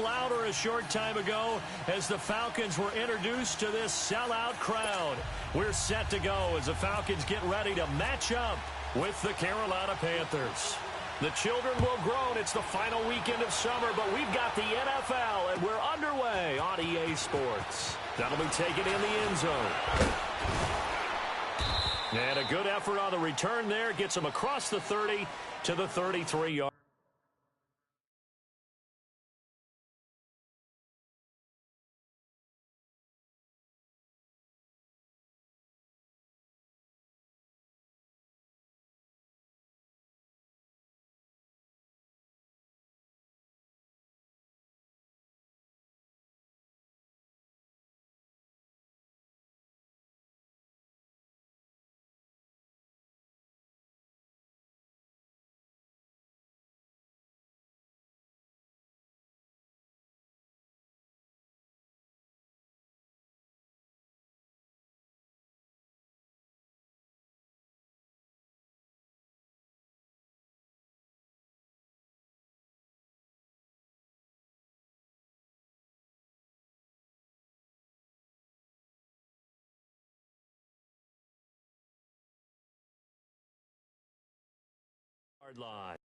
louder a short time ago as the Falcons were introduced to this sellout crowd. We're set to go as the Falcons get ready to match up with the Carolina Panthers. The children will groan. It's the final weekend of summer, but we've got the NFL, and we're underway on EA Sports. That'll be taken in the end zone. And a good effort on the return there. Gets him across the 30 to the 33-yard. Line.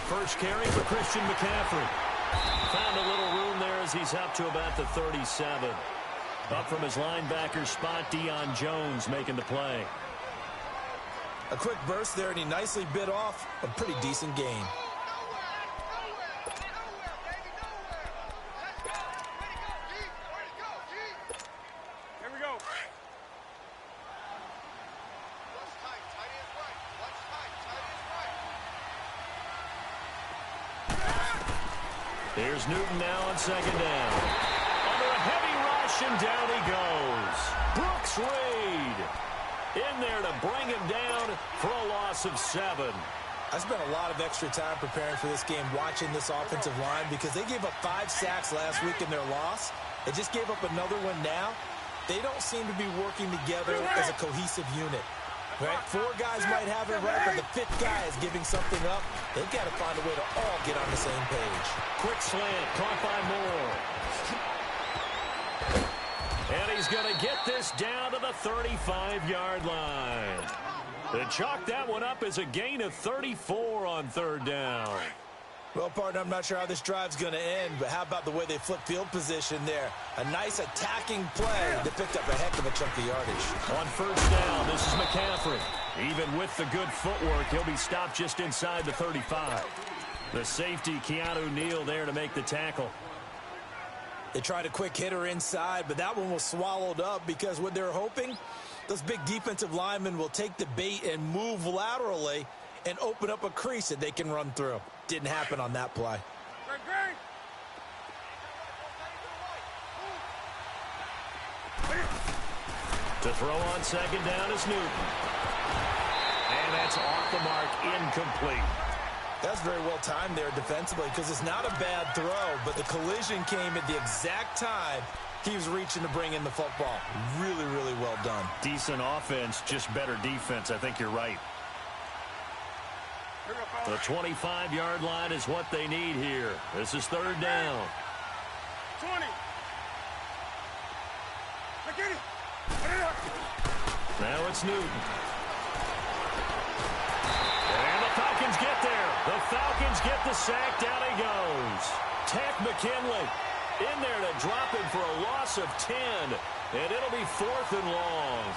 First carry for Christian McCaffrey. Found a little room there as he's up to about the 37. Up from his linebacker spot, Deion Jones making the play. A quick burst there, and he nicely bit off a pretty decent gain. Here's Newton now on second down. Under a heavy rush, and down he goes. Brooks Reed in there to bring him down for a loss of 7. I spent a lot of extra time preparing for this game watching this offensive line because they gave up 5 sacks last week in their loss. They just gave up another one now. They don't seem to be working together as a cohesive unit. Right? 4 guys might have it right, but the 5th guy is giving something up. They've got to find a way to all get on the same page. Quick slant, caught by Moore. And he's going to get this down to the 35-yard line. They chalk that one up as a gain of 34 on third down. Well, partner, I'm not sure how this drive's going to end, but how about the way they flip field position there? A nice attacking play that picked up a heck of a chunk of yardage. On first down, this is McCaffrey. Even with the good footwork, he'll be stopped just inside the 35. The safety, Keanu Neal, there to make the tackle. They tried a quick hitter inside, but that one was swallowed up because what they're hoping, those big defensive linemen will take the bait and move laterally and open up a crease that they can run through. Didn't happen on that play. To throw on second down is Newton. And that's off the mark, incomplete. That's very well timed there defensively because it's not a bad throw, but the collision came at the exact time he was reaching to bring in the football. Really, really well done. Decent offense, just better defense. I think you're right. The 25-yard line is what they need here. This is third down. 20. Get it. Now it's Newton. And the Falcons get there. The Falcons get the sack. Down he goes. Ted McKinley in there to drop him for a loss of 10. And it'll be 4th and long.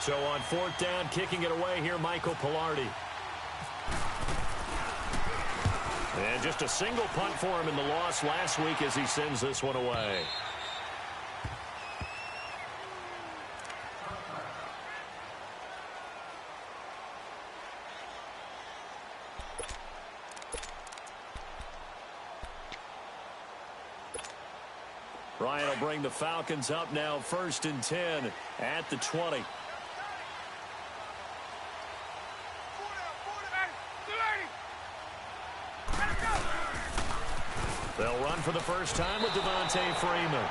So on 4th down, kicking it away here, Michael Pilardi. And just a single punt for him in the loss last week as he sends this one away. Ryan will bring the Falcons up now 1st and 10 at the 20. They'll run for the first time with Devontae Freeman.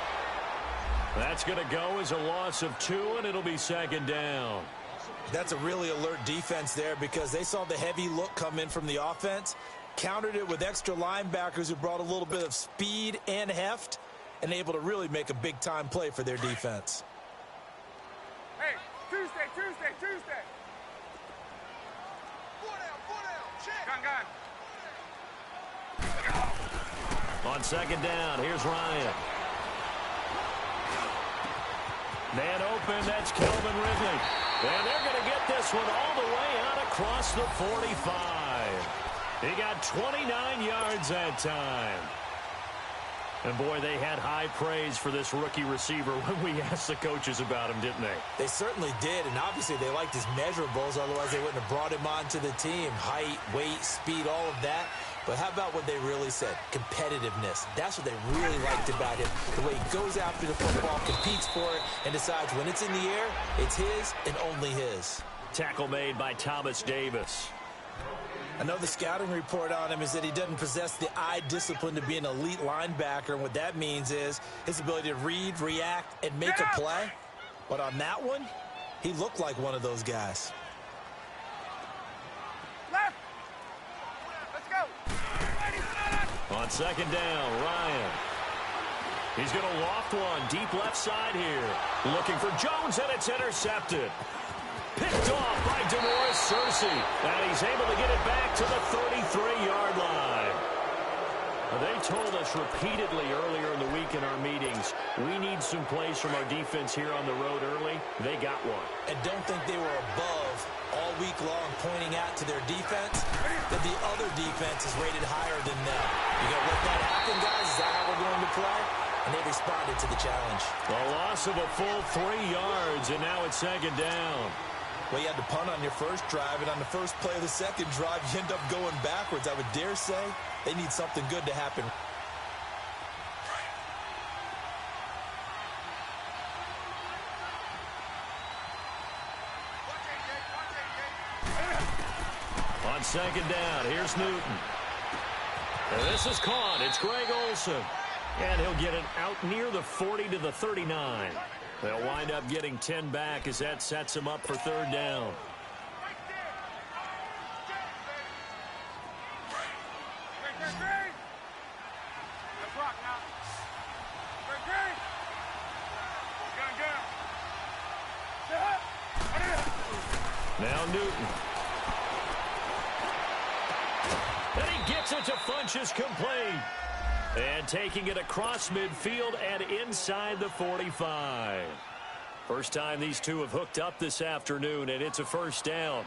That's going to go as a loss of 2, and it'll be 2nd down. That's a really alert defense there because they saw the heavy look come in from the offense, countered it with extra linebackers who brought a little bit of speed and heft, and able to really make a big-time play for their defense. Hey, Tuesday. Gun. On 2nd down, here's Ryan. Man open, that's Calvin Ridley. And they're going to get this one all the way out across the 45. He got 29 yards that time. And, boy, they had high praise for this rookie receiver when we asked the coaches about him, didn't they? They certainly did, and obviously they liked his measurables. Otherwise, they wouldn't have brought him onto the team. Height, weight, speed, all of that. But how about what they really said? Competitiveness. That's what they really liked about him. The way he goes after the football, competes for it, and decides when it's in the air, it's his and only his. Tackle made by Thomas Davis. I know the scouting report on him is that he doesn't possess the eye discipline to be an elite linebacker. And what that means is his ability to read, react, and make a play. But on that one, he looked like one of those guys. Left. Let's go. On 2nd down, Ryan. He's going to loft one deep left side here. Looking for Jones, and it's intercepted. Picked off by DeMaurice Cersei. And he's able to get it back to the 33-yard line. They told us repeatedly earlier in the week in our meetings, we need some plays from our defense here on the road early. They got one. And don't think they were above all week long pointing out to their defense that the other defense is rated higher than them. You gonna let that happen, guys? Is that how we're going to play? And they responded to the challenge. A loss of a full 3 yards, and now it's 2nd down. Well, you had to punt on your first drive, and on the first play of the second drive, you end up going backwards. I would dare say they need something good to happen. On 2nd down, here's Newton. And this is caught. It's Greg Olsen. And he'll get it out near the 40 to the 39. They'll wind up getting 10 back as that sets them up for 3rd down. Now Newton. And he gets it to Funchess complete. And taking it across midfield and inside the 45. First time these two have hooked up this afternoon, and it's a 1st down.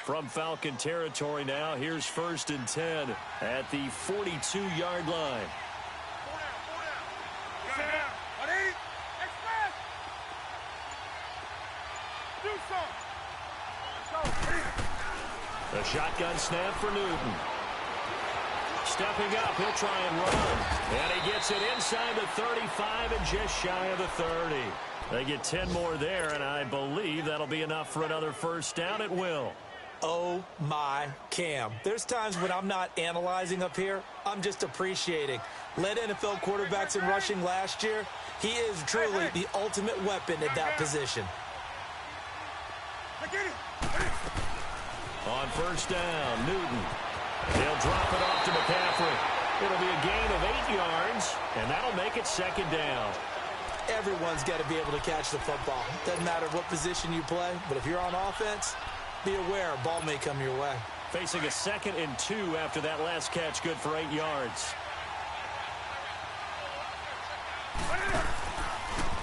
From Falcon territory now, here's 1st and 10 at the 42-yard line. A shotgun snap for Newton. Stepping up, he'll try and run. And he gets it inside the 35 and just shy of the 30. They get 10 more there, and I believe that'll be enough for another 1st down. It will. Oh, my Cam. There's times when I'm not analyzing up here. I'm just appreciating. Led NFL quarterbacks in rushing last year. He is truly the ultimate weapon at that position. On 1st down, Newton. He'll drop it off to McCaffrey. It'll be a gain of 8 yards, and that'll make it 2nd down. Everyone's got to be able to catch the football. Doesn't matter what position you play, but if you're on offense, be aware a ball may come your way. Facing a 2nd and 2 after that last catch, good for 8 yards.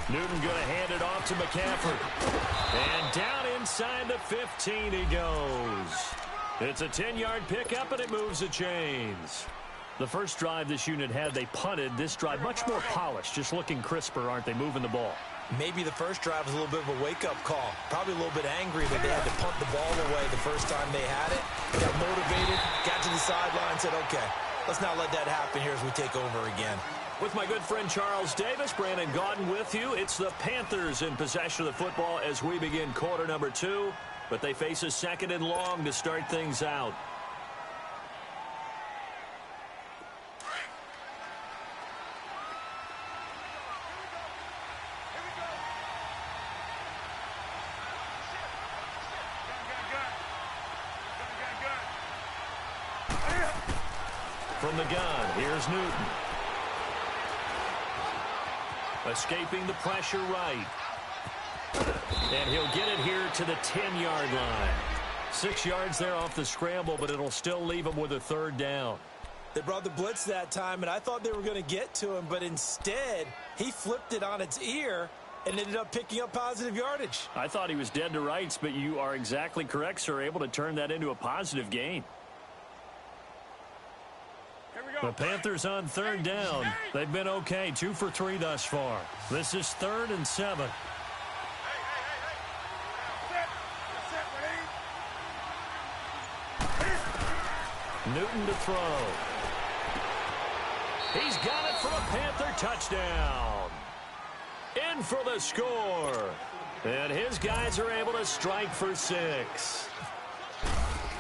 Newton going to hand it off to McCaffrey. And down inside the 15 he goes. It's a 10-yard pickup, and it moves the chains. The first drive this unit had, they punted. This drive, much more polished, just looking crisper, aren't they, moving the ball? Maybe the first drive was a little bit of a wake-up call. Probably a little bit angry that they had to punt the ball away the first time they had it. Got motivated, got to the sideline, said, okay, Let's not let that happen here as we take over again. With my good friend Charles Davis, Brandon Gaudin with you. It's the Panthers in possession of the football as we begin quarter number 2. But they face a second and long to start things out. From the gun, here's Newton. Escaping the pressure right. And he'll get it here to the 10-yard line. 6 yards there off the scramble, but it'll still leave him with a third down. They brought the blitz that time, and I thought they were going to get to him, but instead, he flipped it on its ear and ended up picking up positive yardage. I thought he was dead to rights, but you are exactly correct, sir, able to turn that into a positive gain. The Panthers on third down. They've been okay, 2 for 3 thus far. This is 3rd and 7. Newton to throw. He's got it for a Panther touchdown. In for the score. And his guys are able to strike for 6.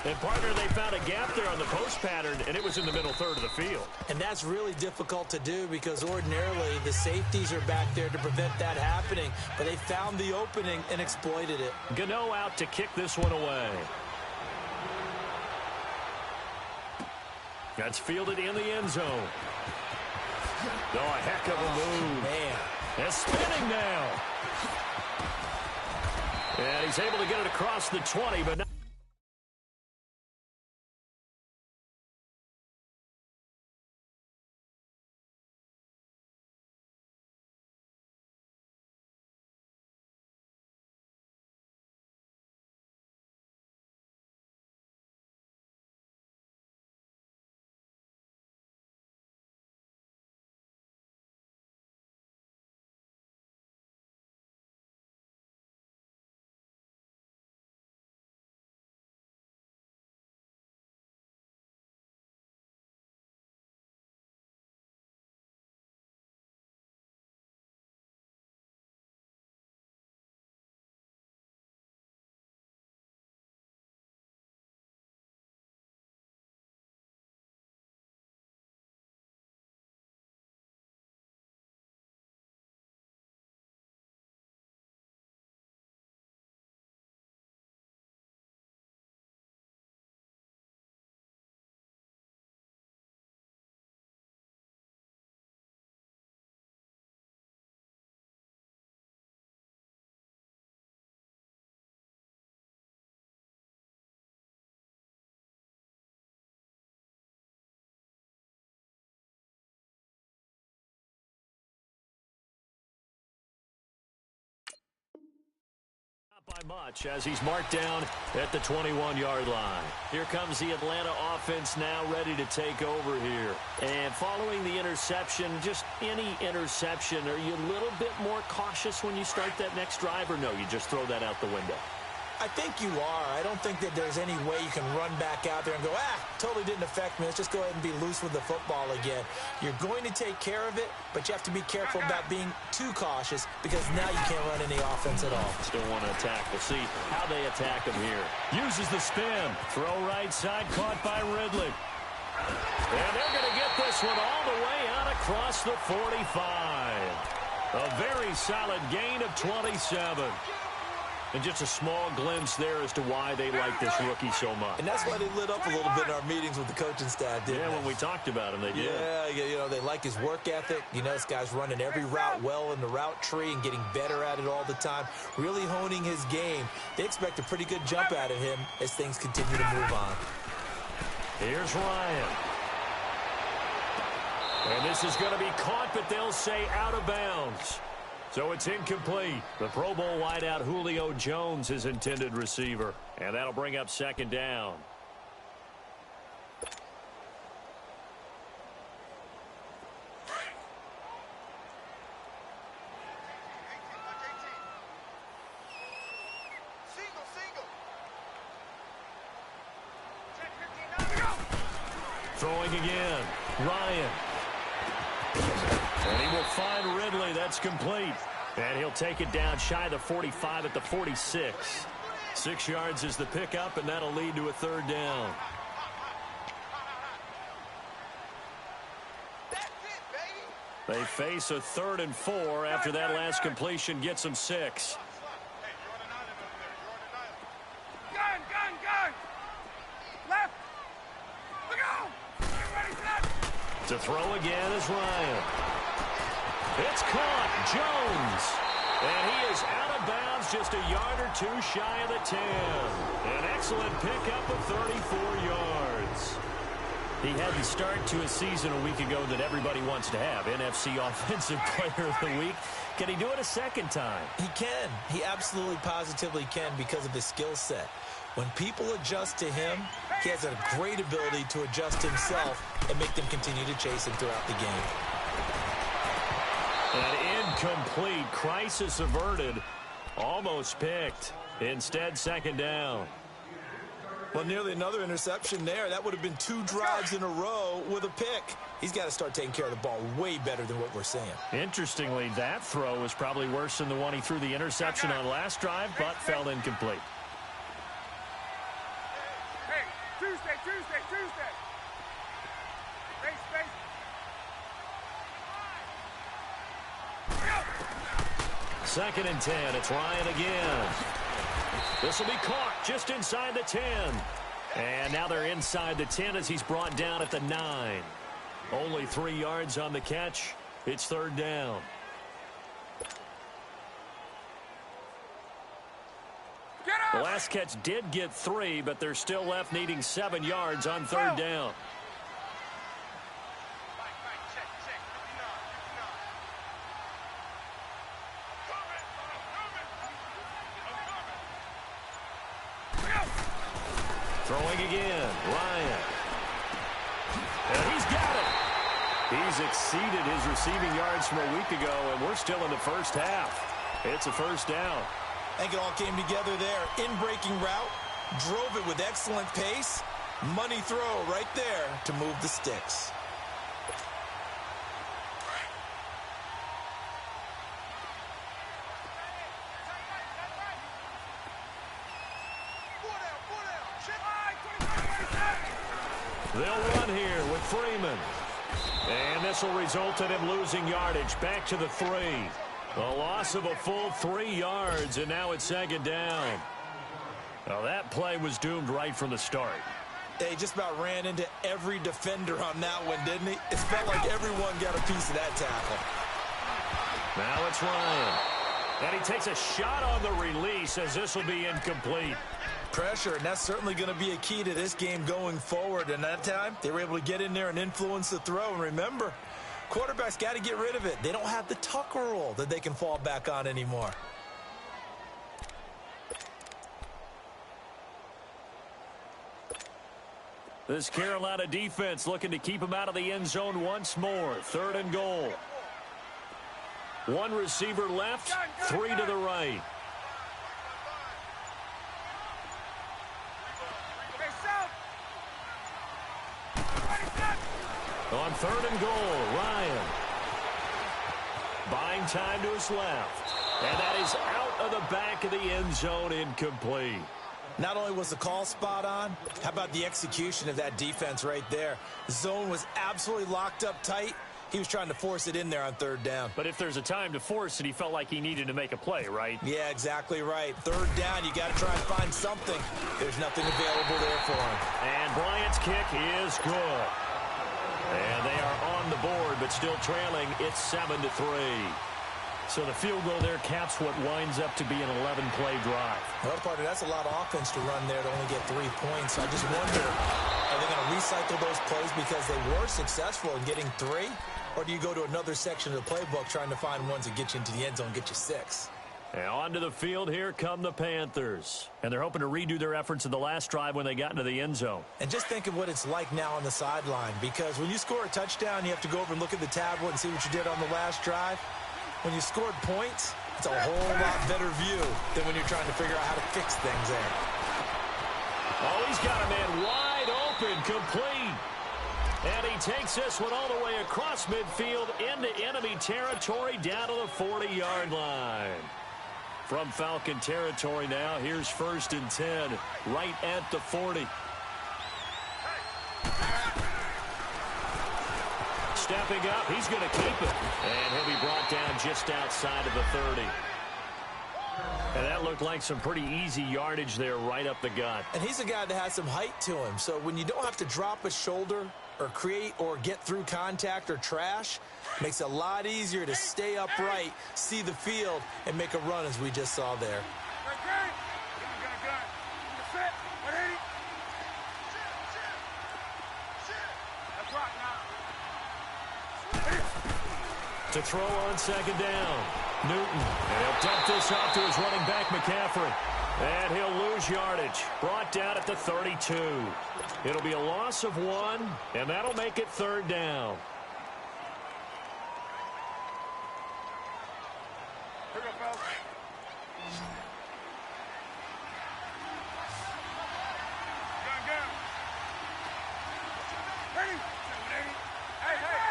And, partner, they found a gap there on the post pattern, and it was in the middle third of the field. And that's really difficult to do because ordinarily the safeties are back there to prevent that happening. But they found the opening and exploited it. Gano out to kick this one away. That's fielded in the end zone. Oh, a heck of a move. Man. It's spinning now. And he's able to get it across the 20, but not. By much as he's marked down at the 21-yard line. Here comes the Atlanta offense now ready to take over here. And following the interception, just any interception, are you a little bit more cautious when you start that next drive, or no, you just throw that out the window? I think you are. I don't think that there's any way you can run back out there and go, totally didn't affect me. Let's just go ahead and be loose with the football again. You're going to take care of it, but you have to be careful about being too cautious because now you can't run any offense at all. Still want to attack. We'll see how they attack him here. Uses the spin. Throw right side, caught by Ridley. And they're going to get this one all the way out across the 45. A very solid gain of 27. And just a small glimpse there as to why they like this rookie so much. And that's why they lit up a little bit in our meetings with the coaching staff, didn't they? Yeah, when we talked about him, they did. Yeah, they like his work ethic. You know, this guy's running every route well in the route tree and getting better at it all the time, really honing his game. They expect a pretty good jump out of him as things continue to move on. Here's Ryan. And this is going to be caught, but they'll say out of bounds. So it's incomplete. The Pro Bowl wideout Julio Jones is intended receiver. And that'll bring up second down. Throwing again. Ryan. And he will find Ridley. That's complete. And he'll take it down shy of the 45 at the 46. 6 yards is the pickup, and that'll lead to a third down. They face a 3rd and 4 after that last completion gets them 6. Gun! Left! Look out! Get ready, set! To throw again is Ryan. It's caught. Jones. And he is out of bounds just a yard or two shy of the 10. An excellent pickup of 34 yards. He had the start to a season a week ago that everybody wants to have. NFC Offensive Player of the Week. Can he do it a second time? He can. He absolutely positively can because of his skill set. When people adjust to him, he has a great ability to adjust himself and make them continue to chase him throughout the game. An incomplete. Crisis averted. Almost picked. Instead, second down. Well, nearly another interception there. That would have been 2 drives in a row with a pick. He's got to start taking care of the ball way better than what we're seeing. Interestingly, that throw was probably worse than the one he threw the interception on last drive, but fell incomplete. Hey, Tuesday! Space! Second and 10. It's Ryan again. This will be caught just inside the 10. And now they're inside the 10 as he's brought down at the 9. Only 3 yards on the catch. It's third down. The last catch did get 3, but they're still left needing 7 yards on third down. Throwing again, Ryan. And he's got it. He's exceeded his receiving yards from a week ago, and we're still in the first half. It's a first down. I think it all came together there. In-breaking route, drove it with excellent pace. Money throw right there to move the sticks. They'll run here with Freeman. And this will result in him losing yardage back to the 3. A loss of a full 3 yards, and now it's second down. Well, that play was doomed right from the start. He just about ran into every defender on that one, didn't he? It felt like everyone got a piece of that tackle. Now it's Ryan. And he takes a shot on the release as this will be incomplete. Pressure, and that's certainly going to be a key to this game going forward. And that time, they were able to get in there and influence the throw. And remember, quarterbacks got to get rid of it. They don't have the tuck rule that they can fall back on anymore. This Carolina defense looking to keep him out of the end zone once more. Third and goal. 1 receiver left, 3 to the right. On third and goal, Ryan. Buying time to his left. And that is out of the back of the end zone, incomplete. Not only was the call spot on, how about the execution of that defense right there? The zone was absolutely locked up tight. He was trying to force it in there on third down. But if there's a time to force it, he felt like he needed to make a play, right? Yeah, exactly right. Third down, you got to try and find something. There's nothing available there for him. And Bryant's kick is good. And they are on the board, but still trailing. It's 7-3. So the field goal there caps what winds up to be an 11-play drive. Well, partner, that's a lot of offense to run there to only get 3 points. So I just wonder, are they going to recycle those plays because they were successful in getting 3? Or do you go to another section of the playbook trying to find ones that get you into the end zone and get you 6? And onto the field, here come the Panthers. And they're hoping to redo their efforts in the last drive when they got into the end zone. And just think of what it's like now on the sideline, because when you score a touchdown, you have to go over and look at the tablet and see what you did on the last drive. When you scored points, it's a whole lot better view than when you're trying to figure out how to fix things there. Oh, he's got a man wide open, complete. And he takes this one all the way across midfield into enemy territory down to the 40-yard line. From Falcon territory now, here's 1st and 10, right at the 40. Stepping up, he's going to keep it. And he'll be brought down just outside of the 30. And that looked like some pretty easy yardage there right up the gut. And he's a guy that has some height to him. So when you don't have to drop a shoulder or create or get through contact or trash, makes it a lot easier to stay upright, see the field, and make a run as we just saw there. To throw on 2nd down. Newton. And he'll dump this off to his running back, McCaffrey. And he'll lose yardage. Brought down at the 32. It'll be a loss of 1, and that'll make it 3rd down. Here we go, fellas. Gun. Ready? Hey, hey.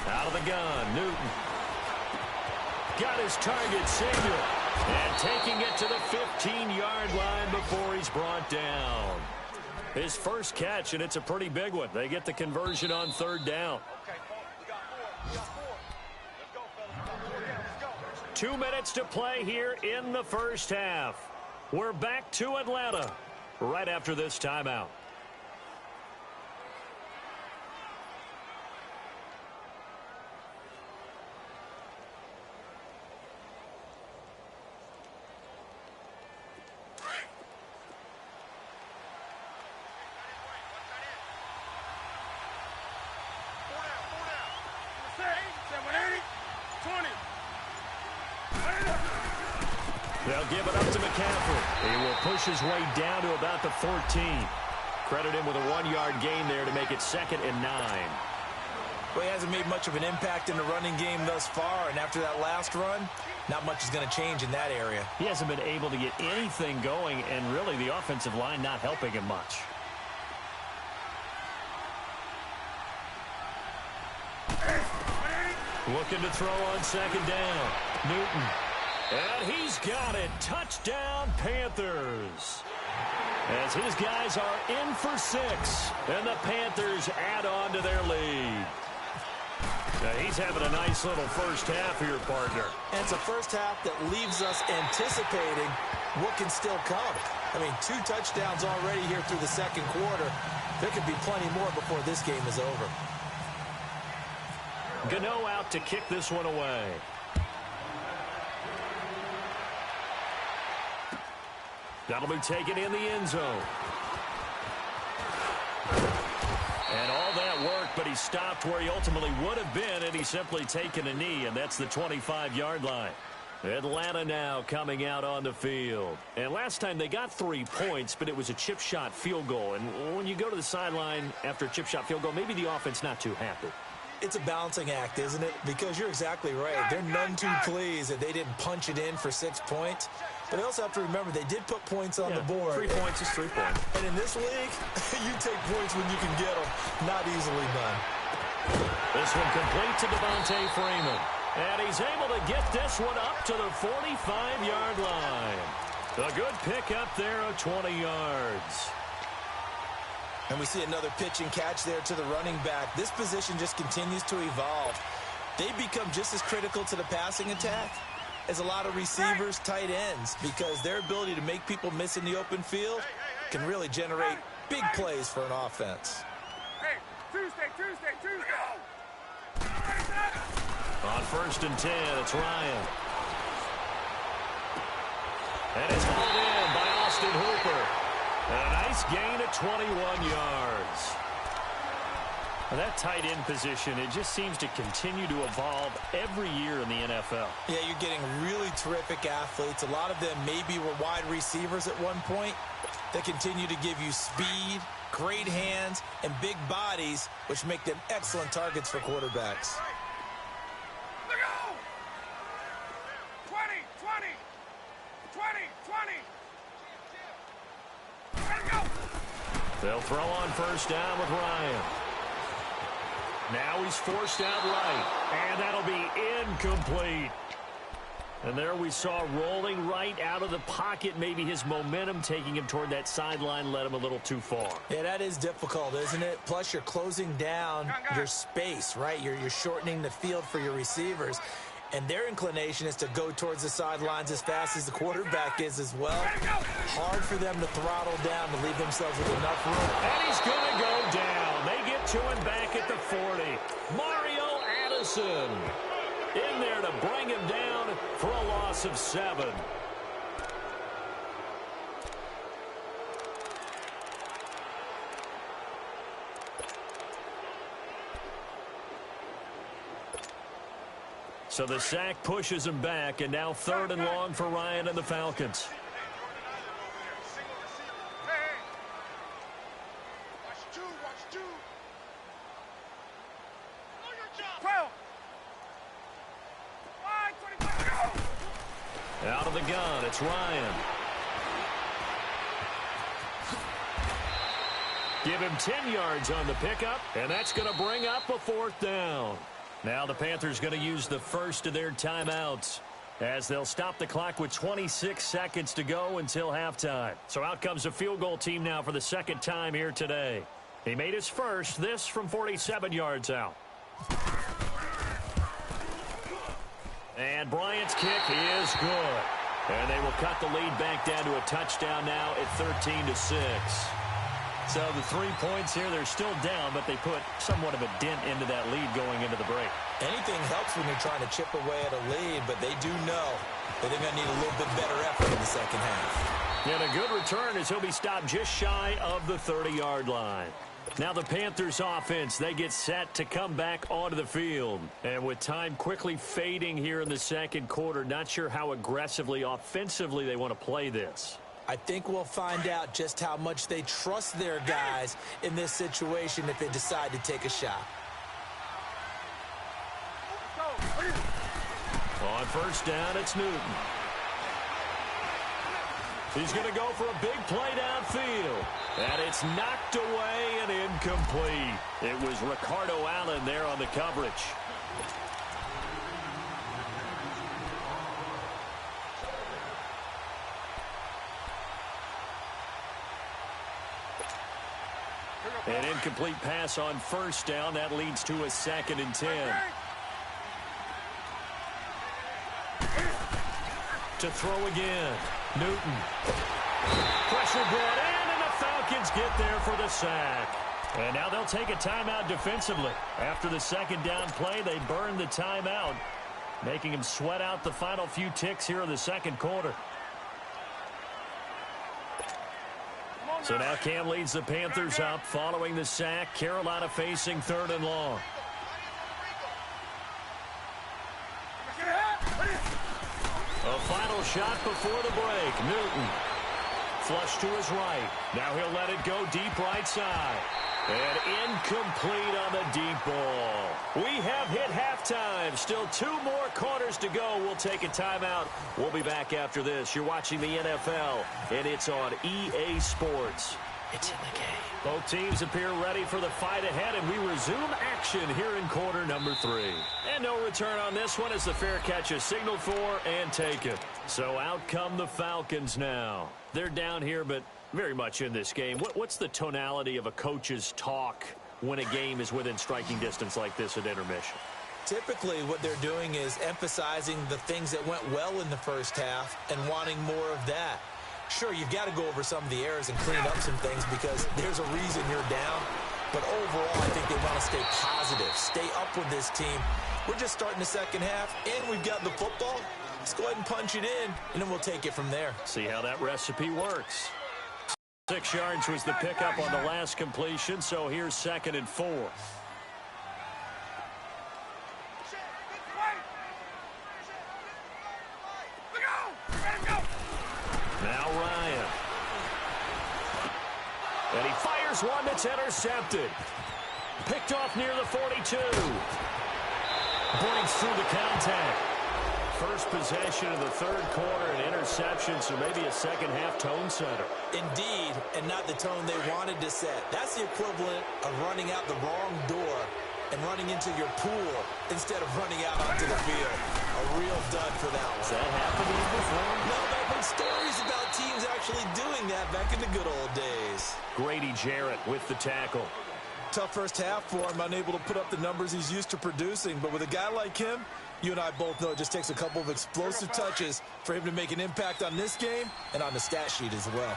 Out of the gun, Newton. Got his target, Samuel. And taking it to the 15-yard line before he's brought down. His first catch, and it's a pretty big one. They get the conversion on 3rd down. Okay, we got 4. Let's go, fellas. Let's go. 2 minutes to play here in the first half. We're back to Atlanta right after this timeout. They'll give it up to McCaffrey. He will push his way down to about the 14. Credit him with a 1-yard gain there to make it 2nd and 9. Well, he hasn't made much of an impact in the running game thus far, and after that last run, not much is going to change in that area. He hasn't been able to get anything going, and really the offensive line not helping him much. Looking to throw on 2nd down. Newton. And he's got it. Touchdown, Panthers. As his guys are in for 6, and the Panthers add on to their lead. Now he's having a nice little first half here, partner. And it's a first half that leaves us anticipating what can still come. I mean, 2 touchdowns already here through the 2nd quarter. There could be plenty more before this game is over. Gano out to kick this one away. That'll be taken in the end zone. And all that work, but he stopped where he ultimately would have been, and he's simply taken a knee, and that's the 25-yard line. Atlanta now coming out on the field. And last time they got 3 points, but it was a chip shot field goal. And when you go to the sideline after a chip shot field goal, maybe the offense not too happy. It's a balancing act, isn't it? Because you're exactly right. They're none too pleased that they didn't punch it in for 6 points. But they also have to remember they did put points on the board. 3 points is 3 points. And in this league, you take points when you can get them. Not easily done. This one complete to Devontae Freeman. And he's able to get this one up to the 45-yard line. A good pick up there of 20 yards. And we see another pitch and catch there to the running back. This position just continues to evolve. They become just as critical to the passing attack as a lot of receivers, tight ends, because their ability to make people miss in the open field can really generate big plays for an offense. Hey, Tuesday. On 1st and 10, it's Ryan. And it's hauled in by Austin Hooper. And a nice gain of 21 yards. Now that tight end position, it just seems to continue to evolve every year in the NFL. Yeah, you're getting really terrific athletes. A lot of them maybe were wide receivers at one point. They continue to give you speed, great hands, and big bodies, which make them excellent targets for quarterbacks. Look out! 20. They'll throw on first down with Ryan. Now he's forced out right, and that'll be incomplete. And there we saw rolling right out of the pocket. Maybe his momentum taking him toward that sideline led him a little too far. Yeah, that is difficult, isn't it? Plus, you're closing down your space, right? You're shortening the field for your receivers. And their inclination is to go towards the sidelines as fast as the quarterback is as well. Hard for them to throttle down to leave themselves with enough room. And he's going to go down. They get to him back at the 40. Mario Addison in there to bring him down for a loss of 7. So the sack pushes him back, and now 3rd and long for Ryan and the Falcons. Out of the gun, it's Ryan. Give him 10 yards on the pickup, and that's going to bring up a 4th down. Now the Panthers going to use the first of their timeouts as they'll stop the clock with 26 seconds to go until halftime. So out comes a field goal team now for the 2nd time here today. He made his first, this from 47 yards out. And Bryant's kick is good. And they will cut the lead back down to a touchdown now at 13-6. So the 3 points here, they're still down, but they put somewhat of a dent into that lead going into the break. Anything helps when you're trying to chip away at a lead, but they do know that they're going to need a little bit better effort in the second half. And a good return as he'll be stopped just shy of the 30-yard line. Now the Panthers offense, they get set to come back onto the field. And with time quickly fading here in the second quarter, not sure how aggressively, offensively they want to play this. I think we'll find out just how much they trust their guys in this situation if they decide to take a shot. On first down, it's Newton. He's going to go for a big play downfield. And it's knocked away and incomplete. It was Ricardo Allen there on the coverage. An incomplete pass on first down. That leads to a 2nd and 10. To throw again. Newton. Pressure brought in, and the Falcons get there for the sack. And now they'll take a timeout defensively. After the 2nd down play, they burn the timeout, making them sweat out the final few ticks here in the second quarter. So now Cam leads the Panthers up following the sack. Carolina facing 3rd and long. A final shot before the break. Newton. Flush to his right. Now he'll let it go deep right side. And incomplete on the deep ball. We have hit halftime. Still 2 more quarters to go. We'll take a timeout. We'll be back after this. You're watching the NFL, and it's on EA Sports. It's in the game. Both teams appear ready for the fight ahead, and we resume action here in quarter number 3. And no return on this one as the fair catch is signaled for and taken. So out come the Falcons now. They're down here, but very much in this game. What's the tonality of a coach's talk when a game is within striking distance like this at intermission? Typically, what they're doing is emphasizing the things that went well in the first half and wanting more of that. Sure, you've got to go over some of the errors and clean up some things because there's a reason you're down. But overall, I think they want to stay positive, stay up with this team. We're just starting the second half, and we've got the football. Let's go ahead and punch it in, and then we'll take it from there. See how that recipe works. 6 yards was the pickup on the last completion, so here's 2nd and 4. Now Ryan. And he fires one that's intercepted. Picked off near the 42. Breaks through the contact. first possession of the third quarter, an interception, so maybe a second-half tone setter. Indeed, and not the tone they wanted to set. That's the equivalent of running out the wrong door and running into your pool instead of running out onto the field. A real dud for that one. Has that happened to you before? No, but I've heard stories about teams actually doing that back in the good old days. Grady Jarrett with the tackle. Tough first half for him, unable to put up the numbers he's used to producing. But with a guy like him, you and I both know it just takes a couple of explosive touches for him to make an impact on this game and on the stat sheet as well.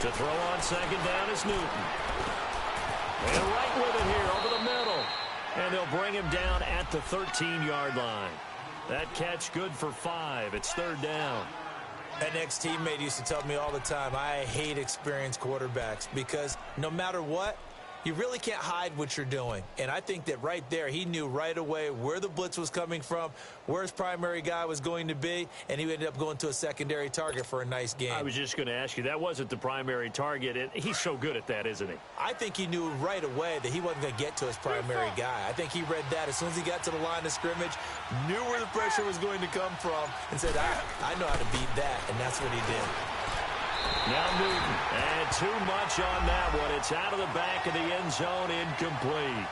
To throw on second down is Newton. And right with it here over the middle. And they'll bring him down at the 13-yard line. That catch good for 5. It's third down. An ex-teammate used to tell me all the time, I hate experienced quarterbacks because no matter what, you really can't hide what you're doing. And I think that right there, he knew right away where the blitz was coming from, where his primary guy was going to be, and he ended up going to a secondary target for a nice game. I was just going to ask you, that wasn't the primary target. And he's so good at that, isn't he? I think he knew right away that he wasn't going to get to his primary guy. I think he read that as soon as he got to the line of scrimmage, knew where the pressure was going to come from, and said, I know how to beat that, and that's what he did. Now Newton, and too much on that one. It's out of the back of the end zone, incomplete.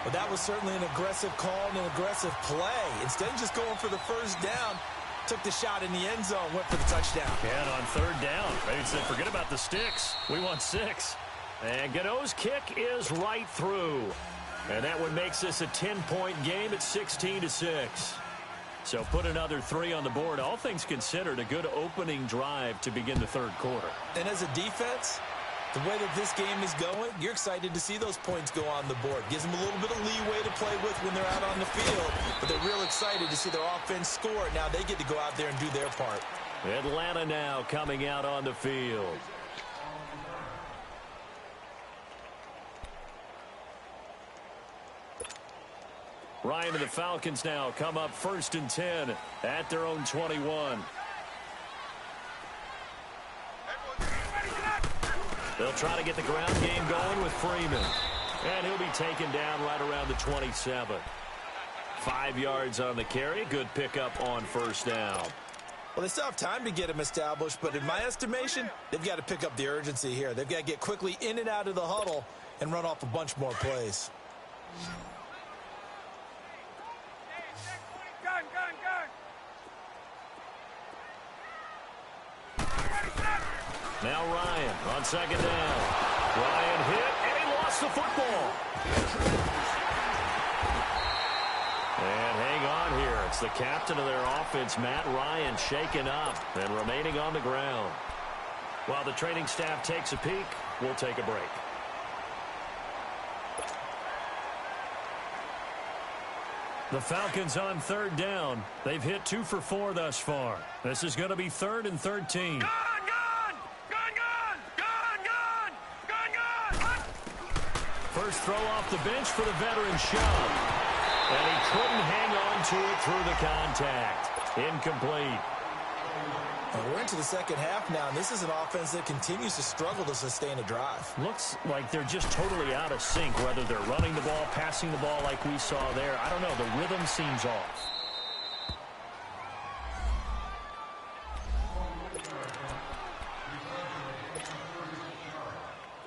Well, that was certainly an aggressive call and an aggressive play. Instead of just going for the first down, took the shot in the end zone, went for the touchdown. And on third down, maybe said, forget about the sticks. We want 6. And Gano's kick is right through. And that one makes this a 10-point game at 16-6. So put another 3 on the board. All things considered, a good opening drive to begin the third quarter. And as a defense, the way that this game is going, you're excited to see those points go on the board. Gives them a little bit of leeway to play with when they're out on the field, but they're real excited to see their offense score. Now they get to go out there and do their part. Atlanta now coming out on the field. Ryan and the Falcons now come up 1st and 10 at their own 21. They'll try to get the ground game going with Freeman. And he'll be taken down right around the 27. 5 yards on the carry. Good pickup on first down. Well, they still have time to get him established, but in my estimation, they've got to pick up the urgency here. They've got to get quickly in and out of the huddle and run off a bunch more plays. Now Ryan on second down. Ryan hit, and he lost the football. And hang on here. It's the captain of their offense, Matt Ryan, shaken up and remaining on the ground. While the training staff takes a peek, we'll take a break. The Falcons on third down. They've hit 2 for 4 thus far. This is going to be 3rd and 13. First throw off the bench for the veteran Shaw. And he couldn't hang on to it through the contact. Incomplete. And we're into the second half now, and this is an offense that continues to struggle to sustain a drive. Looks like they're just totally out of sync, whether they're running the ball, passing the ball like we saw there. I don't know. The rhythm seems off.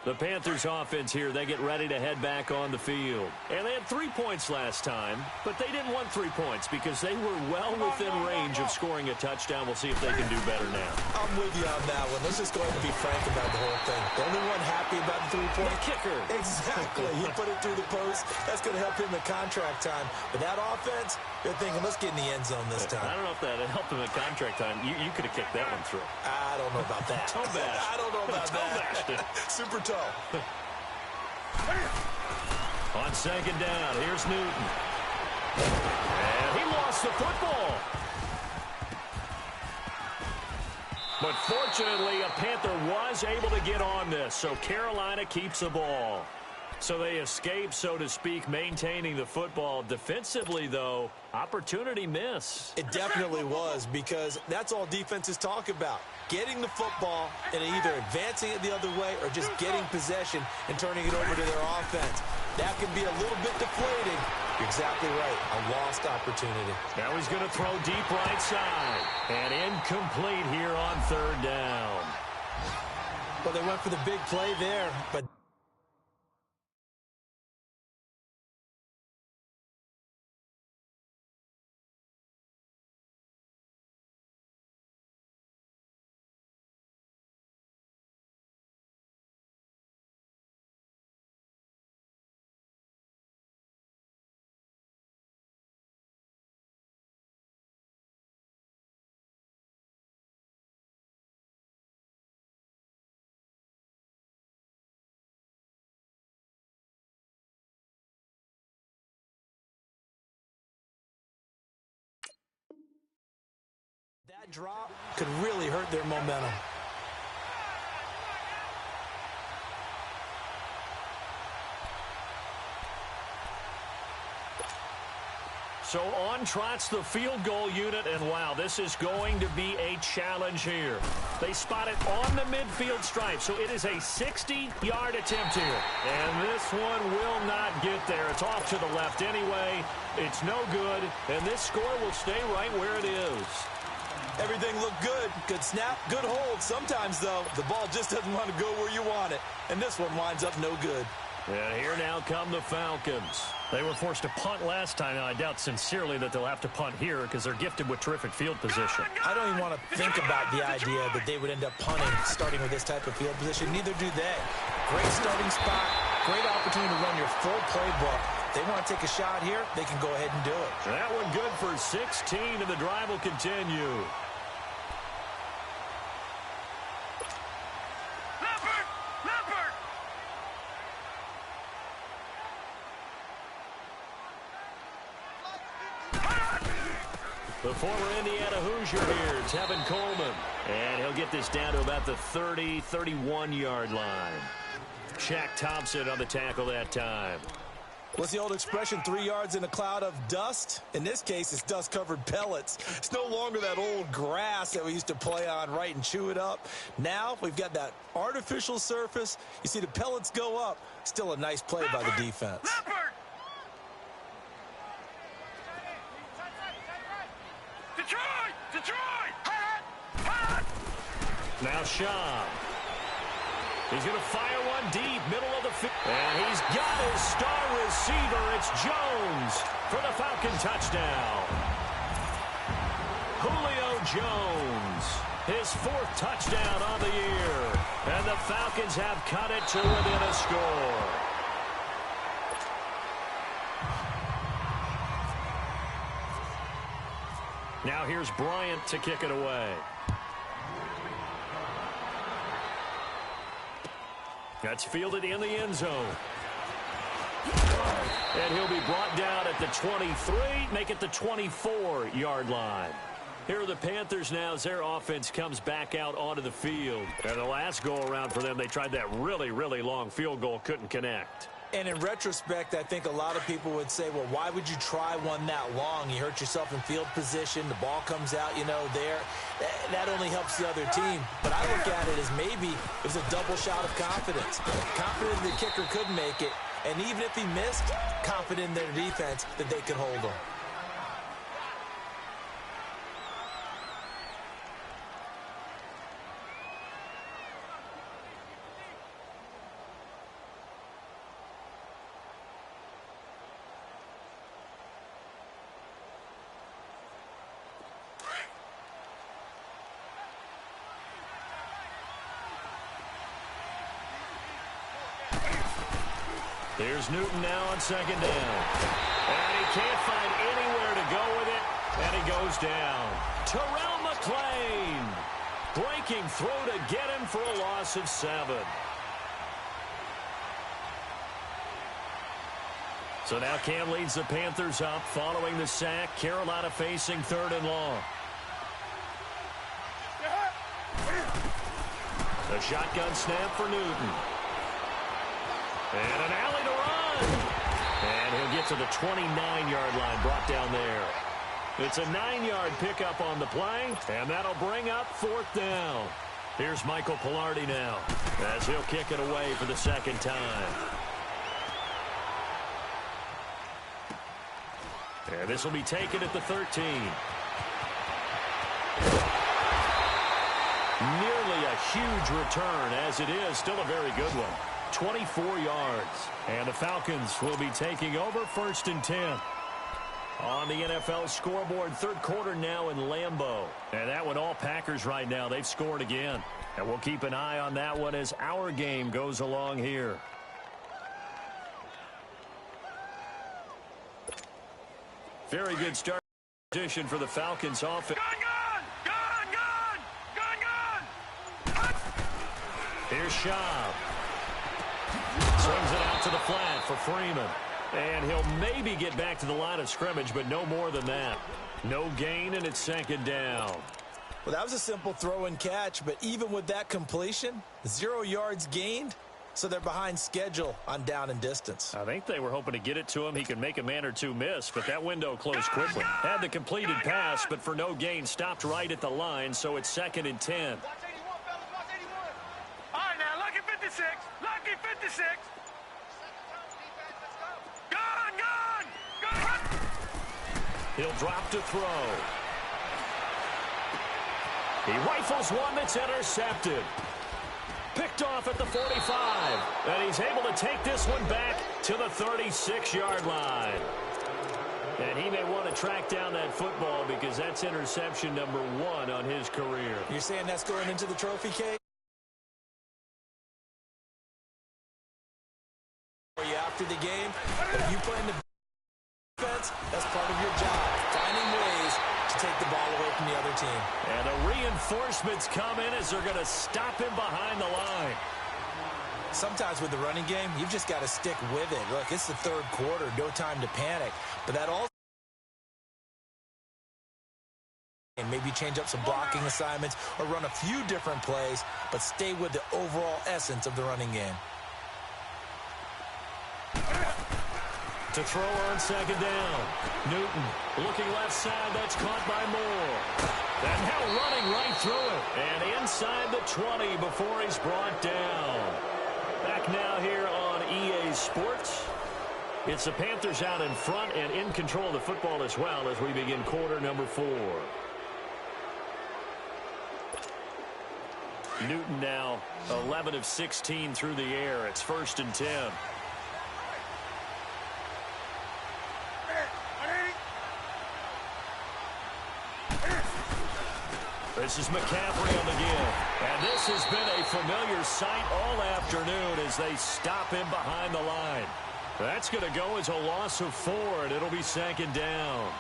The Panthers offense here, they get ready to head back on the field. And they had 3 points last time, but they didn't want 3 points because they were well within range of scoring a touchdown. We'll see if they can do better now. I'm with you on that one. Let's just go ahead and be frank about the whole thing. The only one happy about the 3-point kicker. Exactly. He put it through the post. That's going to help him at contract time. But that offense, they're thinking, let's get in the end zone this time. I don't know if that helped him at contract time. You could have kicked that one through. I don't know about that. Toe bash. I don't know about that. Super toe. On second down, here's Newton. And he lost the football. But fortunately, a Panther was able to get on this, so Carolina keeps the ball. So they escape, so to speak, maintaining the football. Defensively, though, opportunity miss. It definitely was, because that's all defenses talk about. Getting the football and either advancing it the other way or just getting possession and turning it over to their offense. that can be a little bit deflating. You're exactly right. A lost opportunity. Now he's going to throw deep right side. And incomplete here on third down. Well, they went for the big play there, but that drop could really hurt their momentum. So on trots the field goal unit, and wow, this is going to be a challenge here. They spot it on the midfield stripe, so it is a 60-yard attempt here. And this one will not get there. It's off to the left anyway. It's no good, and this score will stay right where it is. Everything looked good. Good snap, good hold. Sometimes, though, the ball just doesn't want to go where you want it. And this one winds up no good. And here now come the Falcons. They were forced to punt last time. Now, I doubt sincerely that they'll have to punt here because they're gifted with terrific field position. I don't even want to think about the idea that they would end up punting starting with this type of field position. Neither do they. Great starting spot. Great opportunity to run your full playbook. They want to take a shot here, they can go ahead and do it. That one good for 16, and the drive will continue. The former Indiana Hoosier here, Tevin Coleman. And he'll get this down to about the 30, 31-yard line. Shaq Thompson on the tackle that time. What's the old expression, 3 yards in a cloud of dust? In this case, it's dust-covered pellets. It's no longer that old grass that we used to play on, right, and chew it up. Now we've got that artificial surface. You see the pellets go up. Still a nice play by the defense. Now Shaw. He's going to fire one deep, middle of the field. And he's got his star receiver. It's Jones for the Falcon touchdown. Julio Jones, his 4th touchdown on the year. And the Falcons have cut it to within a score. Now here's Bryant to kick it away. That's fielded in the end zone. And he'll be brought down at the 23, make it the 24-yard line. Here are the Panthers now as their offense comes back out onto the field. And the last go-around for them, they tried that really, really long field goal, couldn't connect. And in retrospect, I think a lot of people would say, well, why would you try one that long? You hurt yourself in field position. The ball comes out, you know, there. That only helps the other team. But I look at it as maybe it was a double shot of confidence. Confident the kicker could make it. And even if he missed, confident in their defense that they could hold him. Here's Newton now on 2nd down. And he can't find anywhere to go with it. And he goes down. Terrell McClain breaking through to get him for a loss of 7. So now Cam leads the Panthers up following the sack. Carolina facing 3rd and long. A shotgun snap for Newton. And an alley to run. And he'll get to the 29-yard line, brought down there. It's a 9-yard pickup on the play, and that'll bring up 4th down. Here's Michael Pilardi now, as he'll kick it away for the 2nd time. And this will be taken at the 13. Nearly a huge return, as it is still a very good one. 24 yards. And the Falcons will be taking over 1st and 10. On the NFL scoreboard, 3rd quarter now in Lambeau. And that one all Packers right now. They've scored again. And we'll keep an eye on that one as our game goes along here. Very good start position for the Falcons offense. Here's Schaub. Swings it out to the flat for Freeman. And he'll maybe get back to the line of scrimmage, but no more than that. No gain, and it's 2nd down. Well, that was a simple throw and catch, but even with that completion, 0 yards gained, so they're behind schedule on down and distance. I think they were hoping to get it to him. He could make a man or two miss, but that window closed quickly. Had the completed pass, but for no gain, stopped right at the line, so it's 2nd and 10. Watch 81, fellas, watch 81. All right, now, lucky 56. Lucky 56. He'll drop to throw. He rifles one that's intercepted. Picked off at the 45. And he's able to take this one back to the 36-yard line. And he may want to track down that football because that's interception number 1 on his career. You're saying that's going into the trophy case? Are you after the game? Are you playing the defense? That's part of your job. Finding ways to take the ball away from the other team. And the reinforcements come in as they're going to stop him behind the line. Sometimes with the running game, you've just got to stick with it. Look, it's the 3rd quarter. No time to panic. But that also and maybe change up some blocking assignments or run a few different plays, but stay with the overall essence of the running game. To throw on 2nd down. Newton looking left side. That's caught by Moore. And now running right through it. And inside the 20 before he's brought down. Back now here on EA Sports. It's the Panthers out in front and in control of the football as well as we begin quarter number 4. Newton now 11 of 16 through the air. It's 1st and 10. This is McCaffrey on the give. And this has been a familiar sight all afternoon as they stop him behind the line. That's going to go as a loss of 4, and it'll be 2nd down.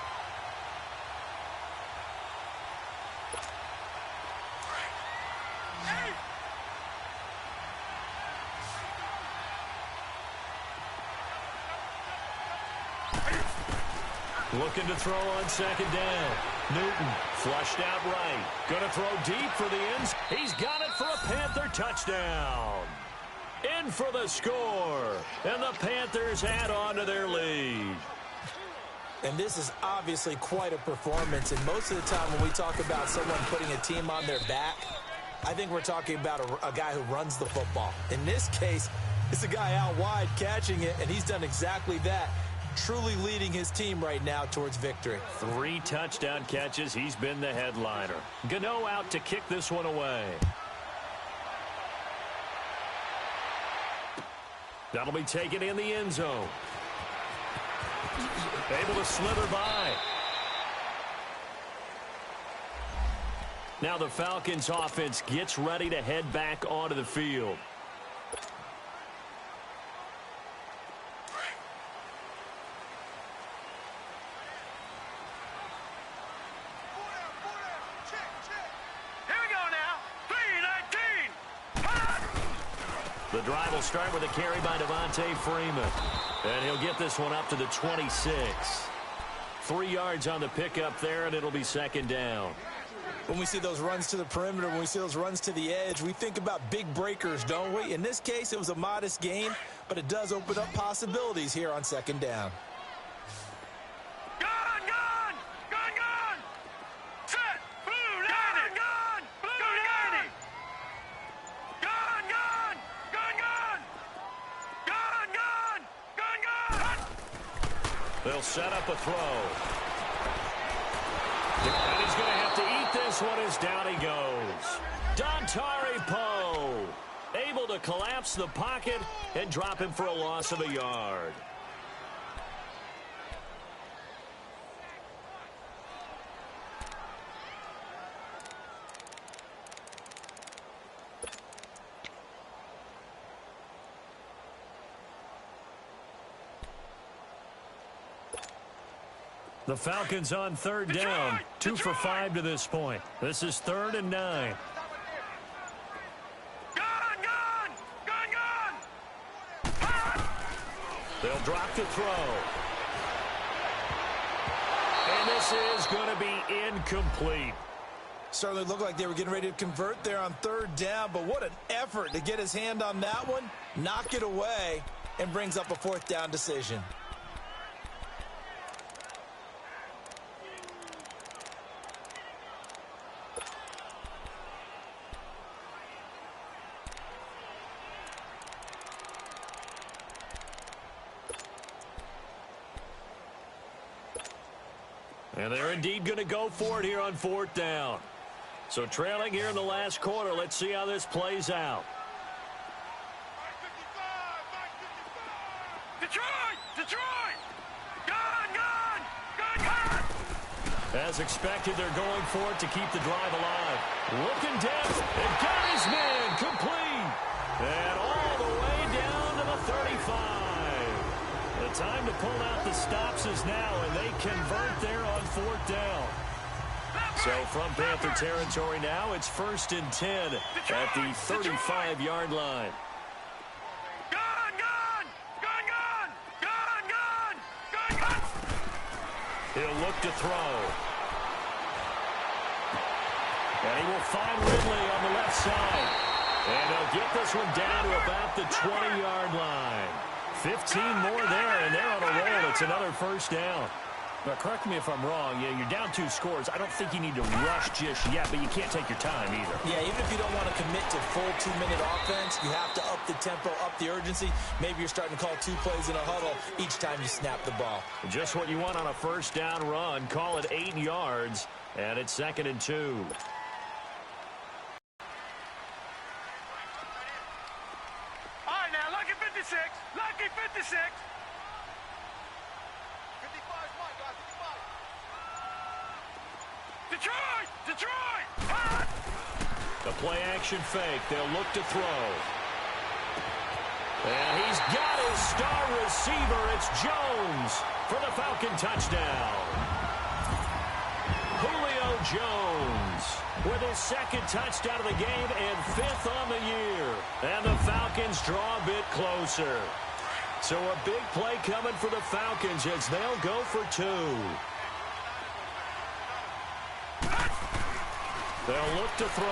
Looking to throw on 2nd down. Newton flushed out right. Going to throw deep for the ends. He's got it for a Panther touchdown. In for the score. And the Panthers add on to their lead. And this is obviously quite a performance. And most of the time when we talk about someone putting a team on their back, I think we're talking about a guy who runs the football. In this case, it's a guy out wide catching it, and he's done exactly that. Truly leading his team right now towards victory. 3 touchdown catches. He's been the headliner. Gano out to kick this one away. That'll be taken in the end zone. Able to slither by. Now the Falcons offense gets ready to head back onto the field. The drive will start with a carry by Devontae Freeman. And he'll get this one up to the 26. 3 yards on the pickup there, and it'll be 2nd down. When we see those runs to the perimeter, when we see those runs to the edge, we think about big breakers, don't we? In this case, it was a modest gain, but it does open up possibilities here on 2nd down. They'll He'll set up a throw. And he's going to have to eat this one as down he goes. Dontari Poe able to collapse the pocket and drop him for a loss of a yard. The Falcons on third down. 2 for 5 to this point. This is 3rd and 9. They'll drop the throw. And this is going to be incomplete. Certainly looked like they were getting ready to convert there on 3rd down, but what an effort to get his hand on that one, knock it away, and brings up a 4th down decision. And they're indeed going to go for it here on 4th down. So trailing here in the last quarter, let's see how this plays out. Detroit! Gun! As expected, they're going for it to keep the drive alive. Looking down, and got his man complete. And all the way down to the 35. The time to pull out the stops is now, and they convert there on 4th down. So from Panther territory now, it's 1st and 10 at the 35-yard line. Gun! He'll look to throw. And he will find Ridley on the left side. And he'll get this one down to about the 20-yard line. 15 more there, and they're on a roll. It's another 1st down. Now, correct me if I'm wrong. Yeah, you're down 2 scores. I don't think you need to rush just yet, but you can't take your time either. Yeah, even if you don't want to commit to full 2-minute offense, you have to up the tempo, up the urgency. Maybe you're starting to call 2 plays in a huddle each time you snap the ball. Just what you want on a 1st down run. Call it 8 yards, and it's 2nd and 2. All right, now, lucky 56. Lucky 56. 55 is mine, guys. 55. Detroit! Hot! The play action fake. They'll look to throw. And he's got his star receiver. It's Jones for the Falcon touchdown. Julio Jones with his 2nd touchdown of the game and 5th on the year. And the Falcons draw a bit closer. So a big play coming for the Falcons as they'll go for 2. They'll look to throw.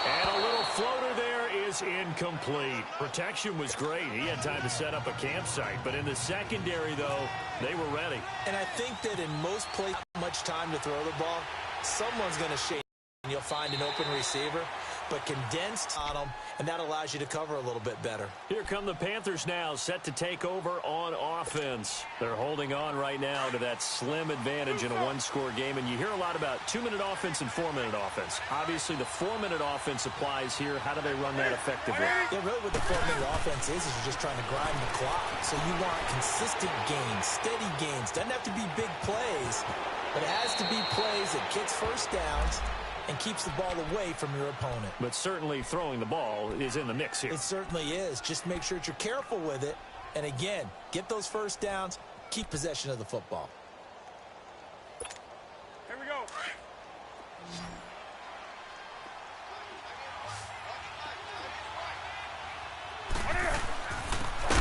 And a little floater there is incomplete. Protection was great. He had time to set up a campsite. But in the secondary, though, they were ready. And I think that in most plays, not much time to throw the ball, someone's going to shake and you'll find an open receiver. But condensed on them, and that allows you to cover a little bit better. Here come the Panthers now, set to take over on offense. They're holding on right now to that slim advantage in a 1-score game, and you hear a lot about 2-minute offense and 4-minute offense. Obviously, the 4-minute offense applies here. How do they run that effectively? Yeah, really what the 4-minute offense is you're just trying to grind the clock. So you want consistent gains, steady gains. Doesn't have to be big plays, but it has to be plays that gets 1st downs and keeps the ball away from your opponent. But certainly throwing the ball is in the mix here. It certainly is. Just make sure that you're careful with it. And again, get those 1st downs, keep possession of the football. Here we go.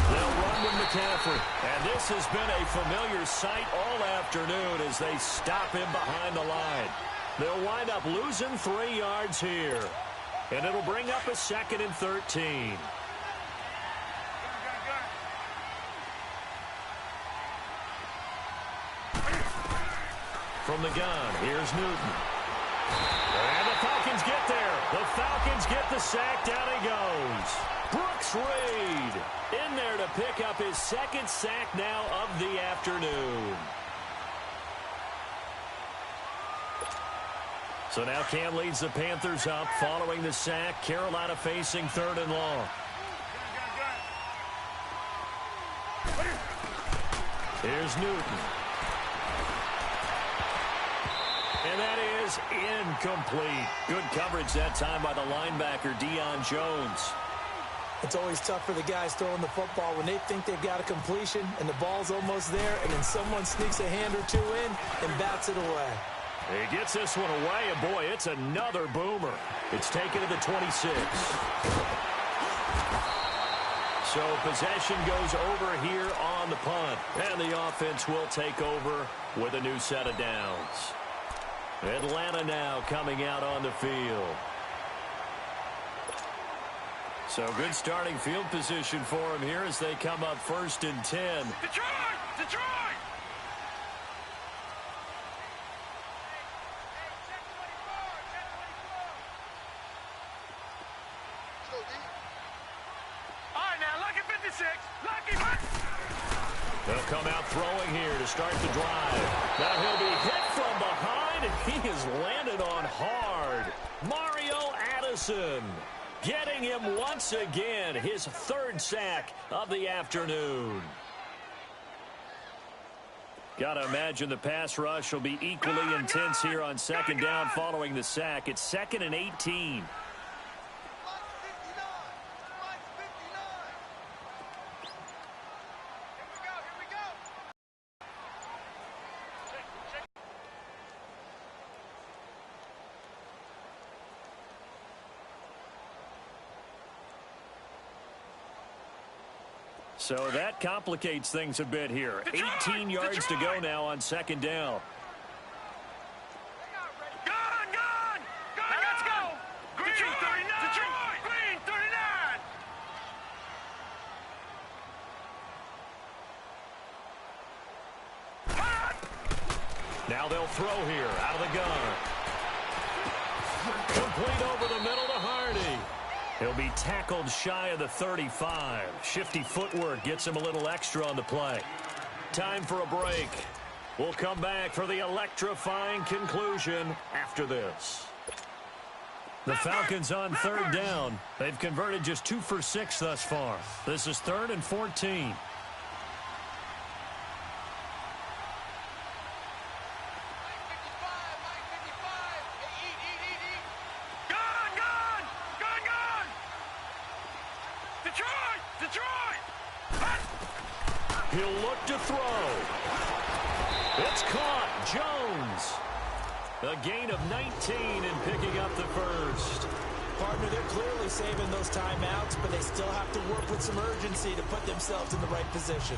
They'll run with McCaffrey. And this has been a familiar sight all afternoon as they stop him behind the line. They'll wind up losing 3 yards here. And it'll bring up a 2nd and 13. From the gun, here's Newton. And the Falcons get there. The Falcons get the sack. Down he goes. Brooks Reed in there to pick up his second sack now of the afternoon. So now Cam leads the Panthers up following the sack. Carolina facing 3rd and long. Here's Newton. And that is incomplete. Good coverage that time by the linebacker, Deion Jones. It's always tough for the guys throwing the football when they think they've got a completion and the ball's almost there, and then someone sneaks a hand or two in and bats it away. He gets this one away, and boy, it's another boomer. It's taken to the 26. So possession goes over here on the punt, and the offense will take over with a new set of downs. Atlanta now coming out on the field. So good starting field position for him here as they come up 1st and 10. Detroit! Detroit! All right, now, lucky 56. Lucky. They'll come out throwing here to start the drive. Now he'll be hit from behind, and he is landed on hard. Mario Addison getting him once again, his 3rd sack of the afternoon. Got to imagine the pass rush will be equally intense here on 2nd down following the sack. It's 2nd and 18. So that complicates things a bit here. 18 yards to go now on 2nd down. Gone! Now let's go! Green 39! Detroit! Green 39! Now they'll throw here out of the gun. Complete over the middle to Hardy. He'll be tackled shy of the 35. Shifty footwork gets him a little extra on the play. Time for a break. We'll come back for the electrifying conclusion after this. The Falcons on 3rd down. They've converted just 2 for 6 thus far. This is 3rd and 14. He'll look to throw. It's caught. Jones. A gain of 19 and picking up the 1st. Partner, they're clearly saving those timeouts, but they still have to work with some urgency to put themselves in the right position.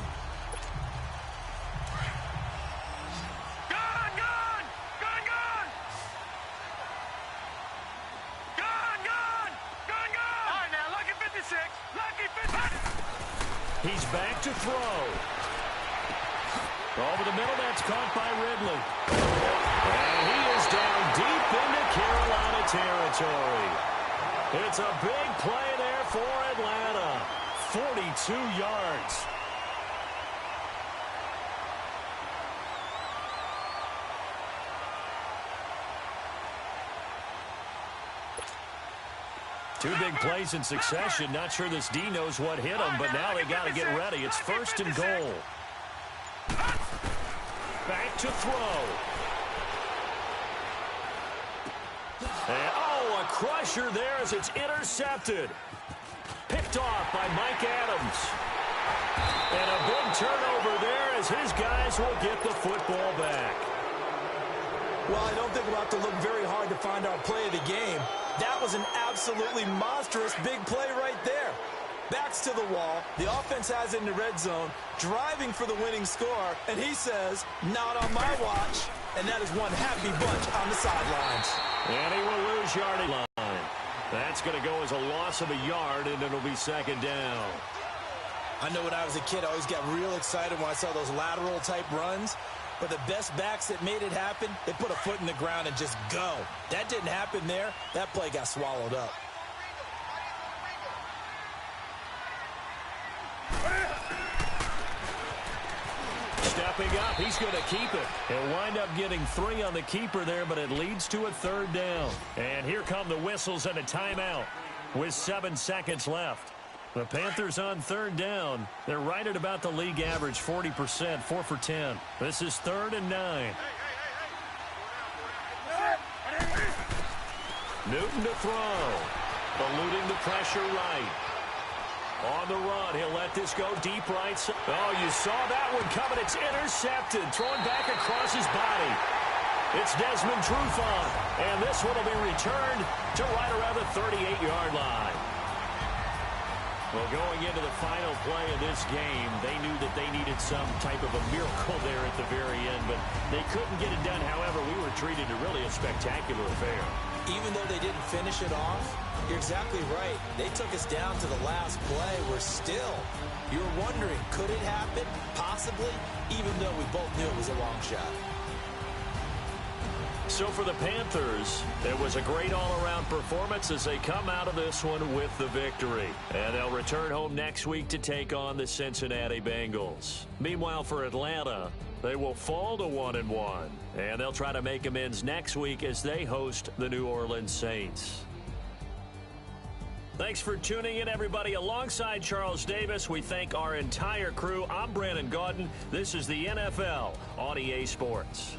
He's back to throw. Over the middle, that's caught by Ridley. And he is down deep into Carolina territory. It's a big play there for Atlanta. 42 yards. Two big plays in succession. Not sure this D knows what hit him, but now they got to get ready. It's 1st and goal. Back to throw. And, a crusher there as it's intercepted. Picked off by Mike Adams. And a big turnover there as his guys will get the football back. Well, I don't think we'll have to look very hard to find our play of the game. That was an absolutely monstrous big play right there. Backs to the wall. The offense has it in the red zone, driving for the winning score, and he says, not on my watch. And that is one happy bunch on the sidelines. And he will lose yardage line. That's going to go as a loss of a yard, and it'll be 2nd down. I know when I was a kid, I always got real excited when I saw those lateral-type runs. But the best backs that made it happen, they put a foot in the ground and just go. That didn't happen there. That play got swallowed up. Stepping up, he's going to keep it. He'll wind up getting 3 on the keeper there, but it leads to a 3rd down. And here come the whistles and a timeout with 7 seconds left. The Panthers on 3rd down. They're right at about the league average, 40%, 4 for 10. This is 3rd and 9. Newton to throw. Eluding the pressure right. On the run, he'll let this go deep right. Oh, you saw that one coming. It's intercepted. Thrown back across his body. It's Desmond Trufant. And this one will be returned to right around the 38-yard line. Well, going into the final play of this game, they knew that they needed some type of a miracle there at the very end, but they couldn't get it done. However, we were treated to really a spectacular affair. Even though they didn't finish it off, you're exactly right. They took us down to the last play. You're wondering, could it happen? Possibly, even though we both knew it was a long shot. So for the Panthers, it was a great all-around performance as they come out of this one with the victory. And they'll return home next week to take on the Cincinnati Bengals. Meanwhile, for Atlanta, they will fall to 1-1. And they'll try to make amends next week as they host the New Orleans Saints. Thanks for tuning in, everybody. Alongside Charles Davis, we thank our entire crew. I'm Brandon Gaudin. This is the NFL on EA Sports.